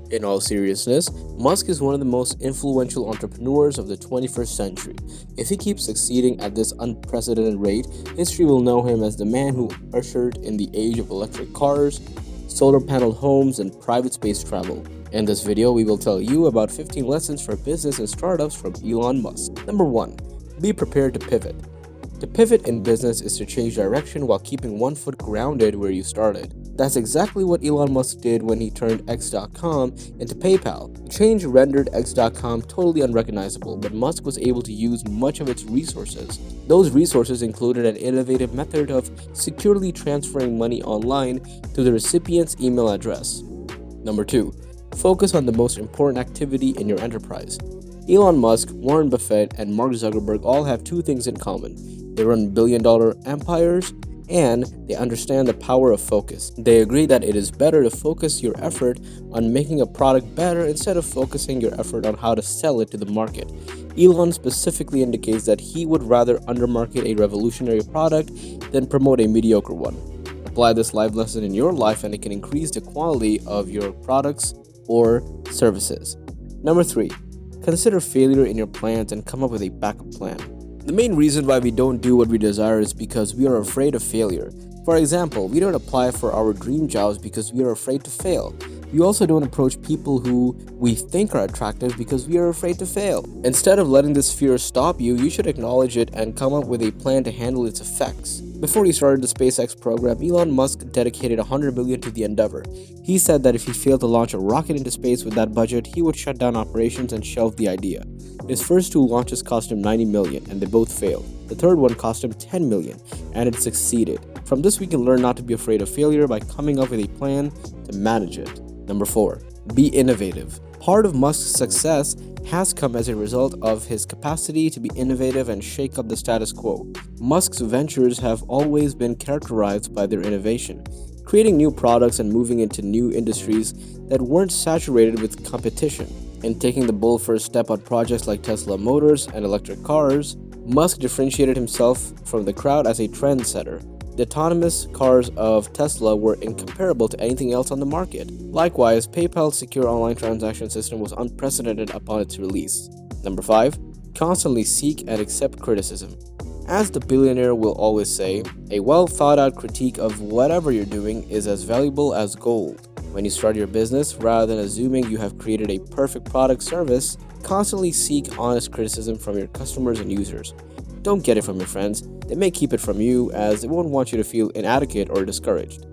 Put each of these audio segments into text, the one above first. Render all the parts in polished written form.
In all seriousness, Musk is one of the most influential entrepreneurs of the 21st century. If he keeps succeeding at this unprecedented rate, history will know him as the man who ushered in the age of electric cars, solar paneled homes, and private space travel. In this video, we will tell you about 15 lessons for business and startups from Elon Musk. Number 1. Be prepared to pivot. To pivot in business is to change direction while keeping one foot grounded where you started. That's exactly what Elon Musk did when he turned X.com into PayPal. The change rendered X.com totally unrecognizable, but Musk was able to use much of its resources. Those resources included an innovative method of securely transferring money online to the recipient's email address. Number 2. Focus on the most important activity in your enterprise. Elon Musk, Warren Buffett, and Mark Zuckerberg all have two things in common. They run billion-dollar empires, and they understand the power of focus. They agree that it is better to focus your effort on making a product better instead of focusing your effort on how to sell it to the market. Elon specifically indicates that he would rather undermarket a revolutionary product than promote a mediocre one. Apply this life lesson in your life and it can increase the quality of your products or services. Number 3. Consider failure in your plans and come up with a backup plan. The main reason why we don't do what we desire is because we are afraid of failure. For example, we don't apply for our dream jobs because we are afraid to fail. We also don't approach people who we think are attractive because we are afraid to fail. Instead of letting this fear stop you, you should acknowledge it and come up with a plan to handle its effects. Before he started the SpaceX program, Elon Musk dedicated $100 million to the endeavor. He said that if he failed to launch a rocket into space with that budget, he would shut down operations and shelve the idea. His first two launches cost him $90 million, and they both failed. The third one cost him $10 million, and it succeeded. From this, we can learn not to be afraid of failure by coming up with a plan to manage it. Number 4. Be innovative. Part of Musk's success has come as a result of his capacity to be innovative and shake up the status quo. Musk's ventures have always been characterized by their innovation, creating new products and moving into new industries that weren't saturated with competition. In taking the bold first step on projects like Tesla Motors and electric cars, Musk differentiated himself from the crowd as a trendsetter. The autonomous cars of Tesla were incomparable to anything else on the market. Likewise, PayPal's secure online transaction system was unprecedented upon its release. Number 5. Constantly seek and accept criticism. As the billionaire will always say, a well-thought-out critique of whatever you're doing is as valuable as gold. When you start your business, rather than assuming you have created a perfect product service, constantly seek honest criticism from your customers and users. Don't get it from your friends. They may keep it from you as they won't want you to feel inadequate or discouraged.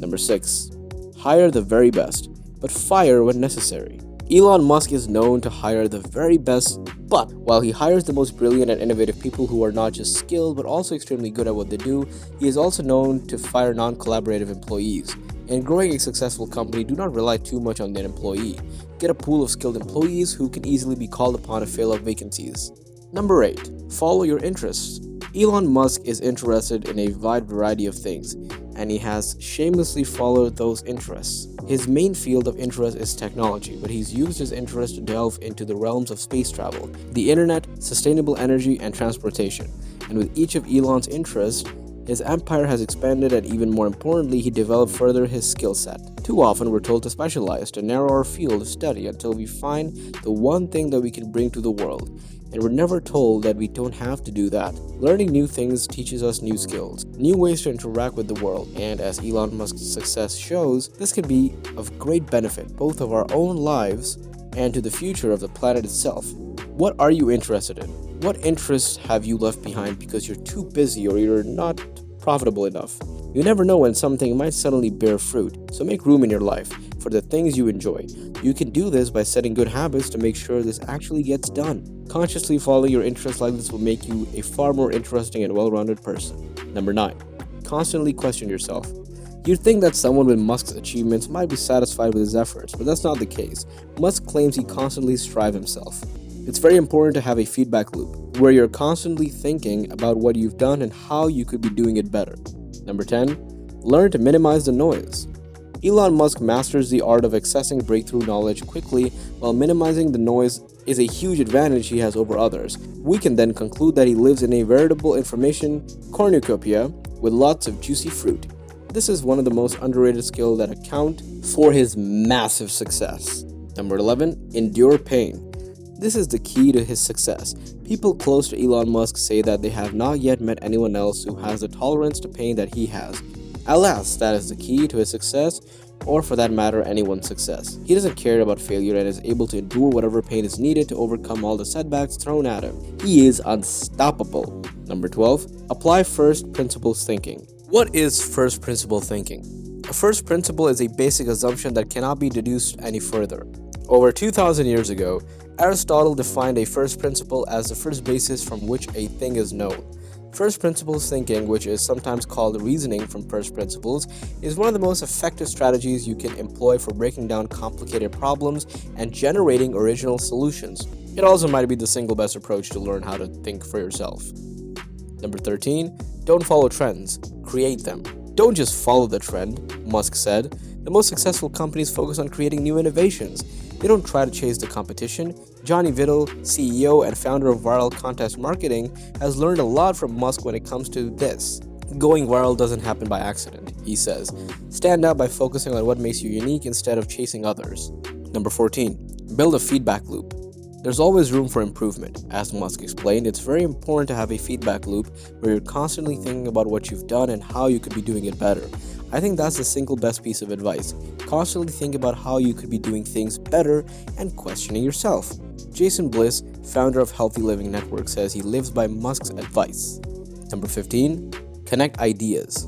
Number 6. Hire the very best, but fire when necessary. Elon Musk is known to hire the very best, but while he hires the most brilliant and innovative people who are not just skilled but also extremely good at what they do, he is also known to fire non-collaborative employees. In growing a successful company, do not rely too much on that employee. Get a pool of skilled employees who can easily be called upon to fill up vacancies. Number 8. Follow your interests. Elon Musk is interested in a wide variety of things, and he has shamelessly followed those interests. His main field of interest is technology, but he's used his interest to delve into the realms of space travel, the internet, sustainable energy, and transportation. And with each of Elon's interests, his empire has expanded, and even more importantly, he developed further his skill set. Too often we're told to specialize, to narrow our field of study until we find the one thing that we can bring to the world. And we're never told that we don't have to do that. Learning new things teaches us new skills, new ways to interact with the world, and as Elon Musk's success shows, this can be of great benefit both of our own lives and to the future of the planet itself. What are you interested in? What interests have you left behind because you're too busy or you're not profitable enough? You never know when something might suddenly bear fruit, so make room in your life for the things you enjoy. You can do this by setting good habits to make sure this actually gets done. Consciously following your interests like this will make you a far more interesting and well-rounded person. Number 9. Constantly question yourself. You'd think that someone with Musk's achievements might be satisfied with his efforts, but that's not the case. Musk claims he constantly strives himself. It's very important to have a feedback loop, where you're constantly thinking about what you've done and how you could be doing it better. Number 10. Learn to minimize the noise. Elon Musk masters the art of accessing breakthrough knowledge quickly while minimizing the noise is a huge advantage he has over others. We can then conclude that he lives in a veritable information cornucopia with lots of juicy fruit. This is one of the most underrated skills that account for his massive success. Number 11. Endure pain. This is the key to his success. People close to Elon Musk say that they have not yet met anyone else who has the tolerance to pain that he has. Alas, that is the key to his success, or for that matter, anyone's success. He doesn't care about failure and is able to endure whatever pain is needed to overcome all the setbacks thrown at him. He is unstoppable. Number 12. Apply first principles thinking. What is first principle thinking? A first principle is a basic assumption that cannot be deduced any further. Over 2,000 years ago, Aristotle defined a first principle as the first basis from which a thing is known. First principles thinking, which is sometimes called reasoning from first principles, is one of the most effective strategies you can employ for breaking down complicated problems and generating original solutions. It also might be the single best approach to learn how to think for yourself. Number 13. Don't follow trends, create them. Don't just follow the trend, Musk said. The most successful companies focus on creating new innovations. They don't try to chase the competition. Johnny Vittle, CEO and founder of Viral Contest Marketing, has learned a lot from Musk when it comes to this. Going viral doesn't happen by accident, he says. Stand out by focusing on what makes you unique instead of chasing others. Number 14. Build a feedback loop. There's always room for improvement. As Musk explained, it's very important to have a feedback loop where you're constantly thinking about what you've done and how you could be doing it better. I think that's the single best piece of advice. Constantly think about how you could be doing things better and questioning yourself. Jason Bliss, founder of Healthy Living Network, says he lives by Musk's advice. Number 15. Connect ideas.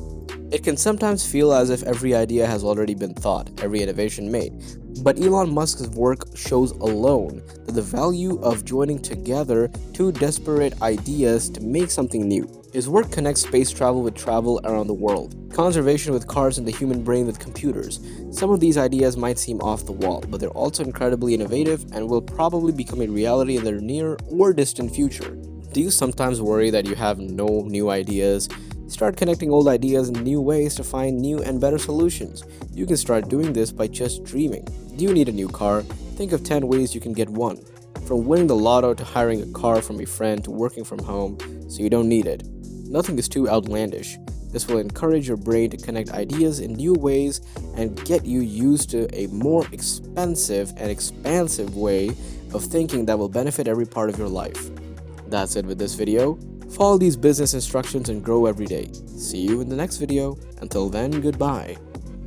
It can sometimes feel as if every idea has already been thought, every innovation made. But Elon Musk's work shows alone that the value of joining together two disparate ideas to make something new. His work connects space travel with travel around the world, conservation with cars, and the human brain with computers. Some of these ideas might seem off the wall, but they're also incredibly innovative and will probably become a reality in the near or distant future. Do you sometimes worry that you have no new ideas? Start connecting old ideas in new ways to find new and better solutions. You can start doing this by just dreaming. Do you need a new car? Think of 10 ways you can get one. From winning the lotto to hiring a car from a friend to working from home so you don't need it. Nothing is too outlandish. This will encourage your brain to connect ideas in new ways and get you used to a more expensive and expansive way of thinking that will benefit every part of your life. That's it with this video. Follow these business instructions and grow every day. See you in the next video. Until then, goodbye.